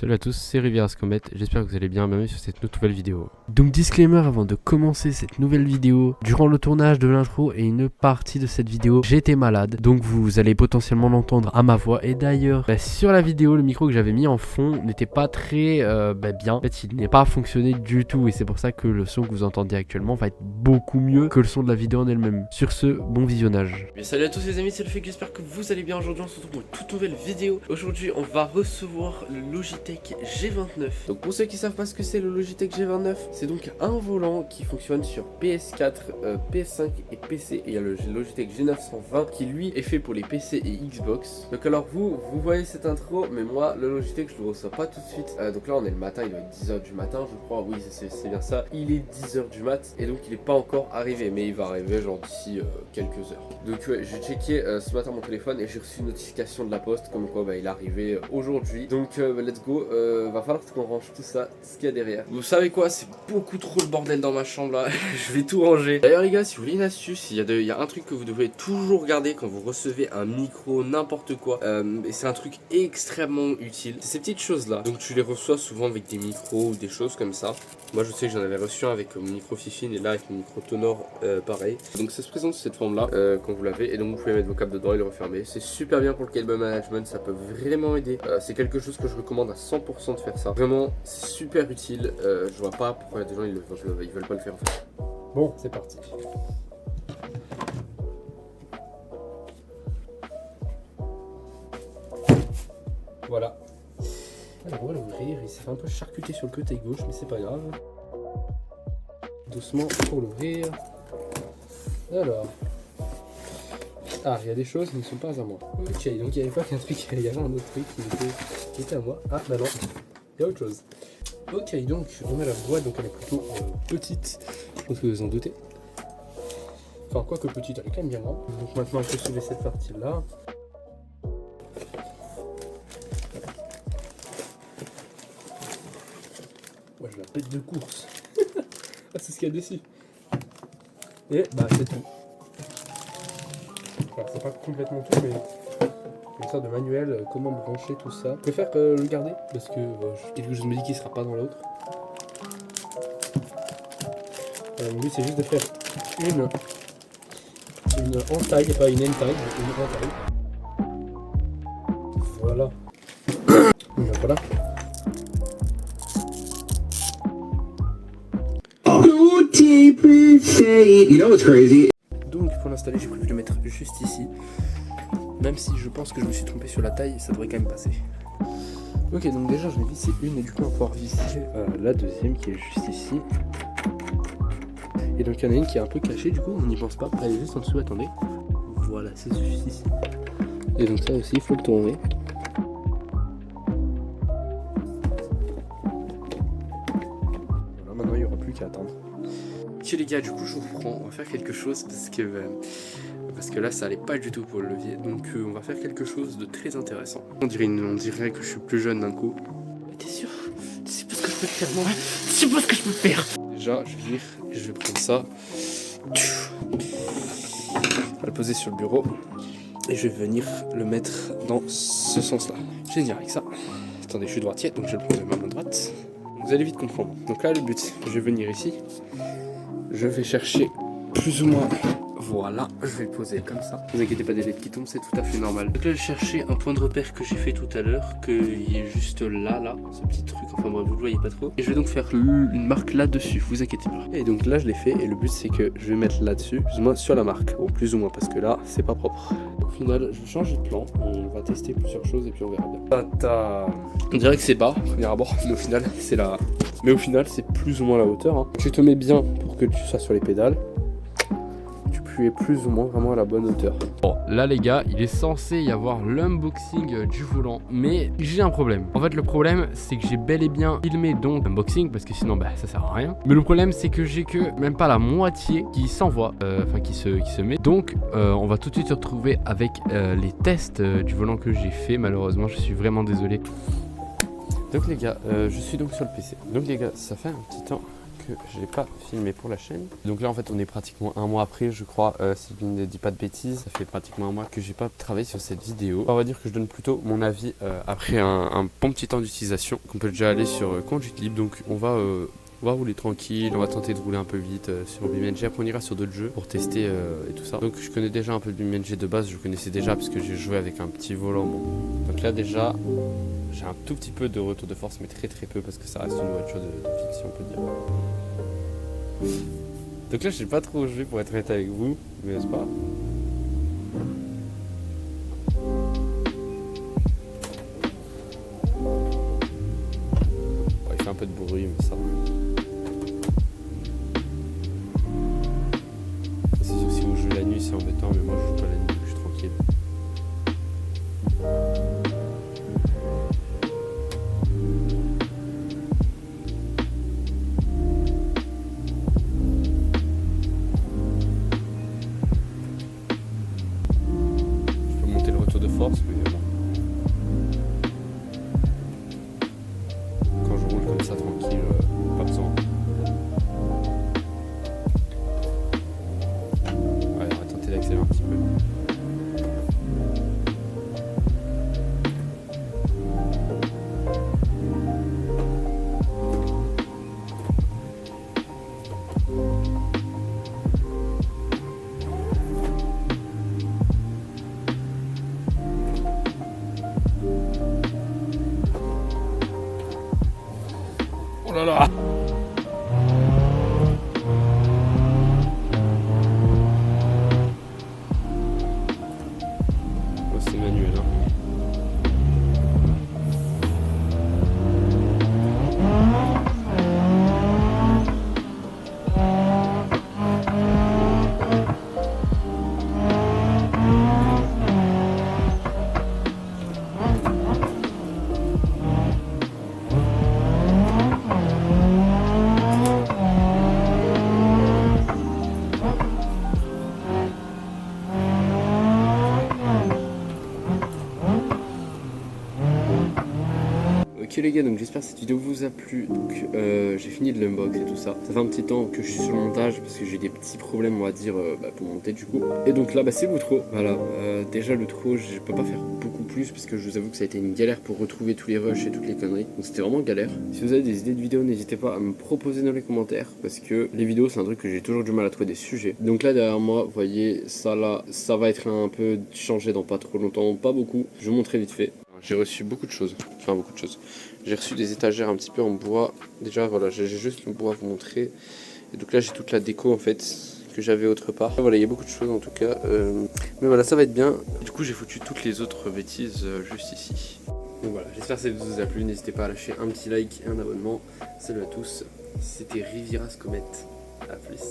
Salut à tous, c'est Riviera's Comet, j'espère que vous allez bien, bienvenue sur cette nouvelle vidéo. Donc disclaimer avant de commencer cette nouvelle vidéo, durant le tournage de l'intro et une partie de cette vidéo, j'étais malade, donc vous allez potentiellement l'entendre à ma voix. Et d'ailleurs, sur la vidéo, le micro que j'avais mis en fond n'était pas très bien, en fait il n'est pas fonctionné du tout et c'est pour ça que le son que vous entendez actuellement va être beaucoup mieux que le son de la vidéo en elle-même. Sur ce, bon visionnage. Bien, salut à tous les amis, c'est le fait que j'espère que vous allez bien. Aujourd'hui on se retrouve pour une toute nouvelle vidéo. Aujourd'hui on va recevoir le Logitech G29. Donc pour ceux qui savent pas ce que c'est le Logitech G29, c'est donc un volant qui fonctionne sur PS4, PS5 et PC. Et il y a le Logitech G920 qui lui est fait pour les PC et Xbox. Donc alors vous voyez cette intro, mais moi le Logitech je le reçois pas tout de suite. Donc là on est le matin, il doit être 10h du matin je crois, oui c'est bien ça. Il est 10h du mat et donc il est pas encore arrivé, mais il va arriver genre d'ici quelques heures. Donc ouais, j'ai checké ce matin mon téléphone et j'ai reçu une notification de la poste comme quoi il est arrivé aujourd'hui. Donc let's go, va falloir qu'on range tout ça, ce qu'il y a derrière. Vous savez quoi, c'est beaucoup trop le bordel dans ma chambre là, je vais tout ranger. D'ailleurs les gars, si vous voulez une astuce, il y a un truc que vous devez toujours garder quand vous recevez un micro, n'importe quoi, et c'est un truc extrêmement utile, c'est ces petites choses là. Donc tu les reçois souvent avec des micros ou des choses comme ça. Moi je sais que j'en avais reçu un avec mon micro Fifine et là avec mon micro Tonor pareil. Donc ça se présente sous cette forme là quand vous l'avez, et donc vous pouvez mettre vos câbles dedans et le refermer. C'est super bien pour le cable management, ça peut vraiment aider. C'est quelque chose que je recommande à 100% de faire ça. Vraiment c'est super utile, je vois pas pourquoi des gens ils veulent pas le faire en fait. Bon c'est parti. Voilà. Alors on va l'ouvrir, il s'est fait un peu charcuter sur le côté gauche mais c'est pas grave. Doucement pour l'ouvrir. Alors. Ah, il y a des choses qui ne sont pas à moi. Ok, donc il n'y avait pas qu'un truc, il y avait un autre truc qui était à moi. Ah, bah non, il y a autre chose. Ok, donc on a la boîte, donc elle est plutôt petite, je pense que vous en doutez. Enfin, quoi que petite, elle est quand même bien grande. Donc maintenant, on peut soulever cette partie-là. Ouais, je la pète de course. Ah, c'est ce qu'il y a dessus. Et bah, c'est tout. Alors, c'est pas complètement tout, mais une sorte de manuel, comment brancher tout ça. Je préfère le garder parce que quelque chose me dit qu'il sera pas dans l'autre. Mon but c'est juste de faire une entaille, pas une entaille, mais une entaille. Voilà. Donc voilà. You know what's crazy? Donc pour l'installer j'ai prévu de le mettre juste ici. Même si je pense que je me suis trompé sur la taille, ça devrait quand même passer. Ok, donc déjà je vais visser une et du coup on va pouvoir visser la deuxième qui est juste ici. Et donc il y en a une qui est un peu cachée, du coup on n'y pense pas. Elle est juste en dessous, attendez. Voilà, c'est juste ici. Et donc ça aussi il faut le tourner. Voilà, maintenant il n'y aura plus qu'à attendre. Ok les gars, du coup je vous reprends, on va faire quelque chose parce que là ça allait pas du tout pour le levier, donc on va faire quelque chose de très intéressant. On dirait que je suis plus jeune d'un coup. Mais t'es sûr? Tu sais pas ce que je peux faire moi? Tu sais pas ce que je peux faire? Déjà je vais venir et je vais prendre ça. Je vais le poser sur le bureau et je vais venir le mettre dans ce sens là. Je vais venir avec ça. Attendez, je suis droitier donc je vais le prendre de ma main droite. Vous allez vite comprendre. Donc là le but, je vais venir ici. Je vais chercher plus ou moins, voilà, je vais le poser comme ça. Ne vous inquiétez pas des lettres qui tombent, c'est tout à fait normal. Donc là, je vais chercher un point de repère que j'ai fait tout à l'heure, qu'il est juste là, ce petit truc, enfin bref, vous le voyez pas trop. Et je vais donc faire une marque là-dessus, vous inquiétez pas. Et donc là, je l'ai fait, et le but c'est que je vais mettre là-dessus, plus ou moins sur la marque, ou plus ou moins, parce que là, c'est pas propre. Au final, je vais changer de plan, on va tester plusieurs choses, et puis on verra bien. Tata. On dirait que c'est bas, premier abord, mais au final, c'est là. Mais au final, c'est plus ou moins la hauteur. Hein. Tu te mets bien pour que tu sois sur les pédales. Tu es plus ou moins vraiment à la bonne hauteur. Bon, là les gars, il est censé y avoir l'unboxing du volant, mais j'ai un problème. En fait, le problème, c'est que j'ai bel et bien filmé donc l'unboxing, parce que sinon, ça sert à rien. Mais le problème, c'est que j'ai que même pas la moitié qui s'envoie, enfin qui se met. Donc, on va tout de suite se retrouver avec les tests du volant que j'ai fait. Malheureusement, je suis vraiment désolé. Donc les gars, je suis donc sur le PC. Donc les gars, ça fait un petit temps que je n'ai pas filmé pour la chaîne. Donc là en fait on est pratiquement un mois après je crois, si je ne dis pas de bêtises, ça fait pratiquement un mois que j'ai pas travaillé sur cette vidéo. On va dire que je donne plutôt mon avis après un bon petit temps d'utilisation, qu'on peut déjà aller sur conduite libre. Donc on va rouler tranquille, on va tenter de rouler un peu vite sur BeamNG. Après on ira sur d'autres jeux pour tester et tout ça. Donc je connais déjà un peu le BeamNG de base, je connaissais déjà parce que j'ai joué avec un petit volant. Bon. Donc là déjà j'ai un tout petit peu de retour de force, mais très peu parce que ça reste une voiture de fiction, on peut dire. Donc là je sais pas trop joué pour être honnête avec vous, mais c'est pas grave. Bon, il fait un peu de bruit mais ça va. C'est sûr si vous jouez la nuit c'est embêtant, mais moi je joue pas la nuit, je suis tranquille. De force, mais bon. Quand je roule comme ça tranquille, pas besoin. Ouais, on va tenter d'accélérer un petit peu. Oh là là! Oh, c'est manuel, hein. Ok les gars, donc j'espère que cette vidéo vous a plu. Donc j'ai fini de l'unbox et tout ça. Ça fait un petit temps que je suis sur le montage parce que j'ai des petits problèmes on va dire pour monter du coup. Et donc là c'est l'outro. Voilà, déjà l'outro je peux pas faire beaucoup plus parce que je vous avoue que ça a été une galère pour retrouver tous les rushs et toutes les conneries. Donc c'était vraiment galère. Si vous avez des idées de vidéos, n'hésitez pas à me proposer dans les commentaires parce que les vidéos c'est un truc que j'ai toujours du mal à trouver des sujets. Donc là derrière moi, vous voyez ça là, ça va être un peu changé dans pas trop longtemps, pas beaucoup. Je vous montrerai vite fait. J'ai reçu beaucoup de choses, enfin beaucoup de choses. J'ai reçu des étagères un petit peu en bois. Déjà voilà, j'ai juste le bois à vous montrer. Et donc là j'ai toute la déco en fait que j'avais autre part. Voilà, il y a beaucoup de choses en tout cas. Mais voilà, ça va être bien. Du coup j'ai foutu toutes les autres bêtises juste ici. Donc voilà, j'espère que ça vous a plu. N'hésitez pas à lâcher un petit like et un abonnement. Salut à tous, c'était Riviras Comet. A plus.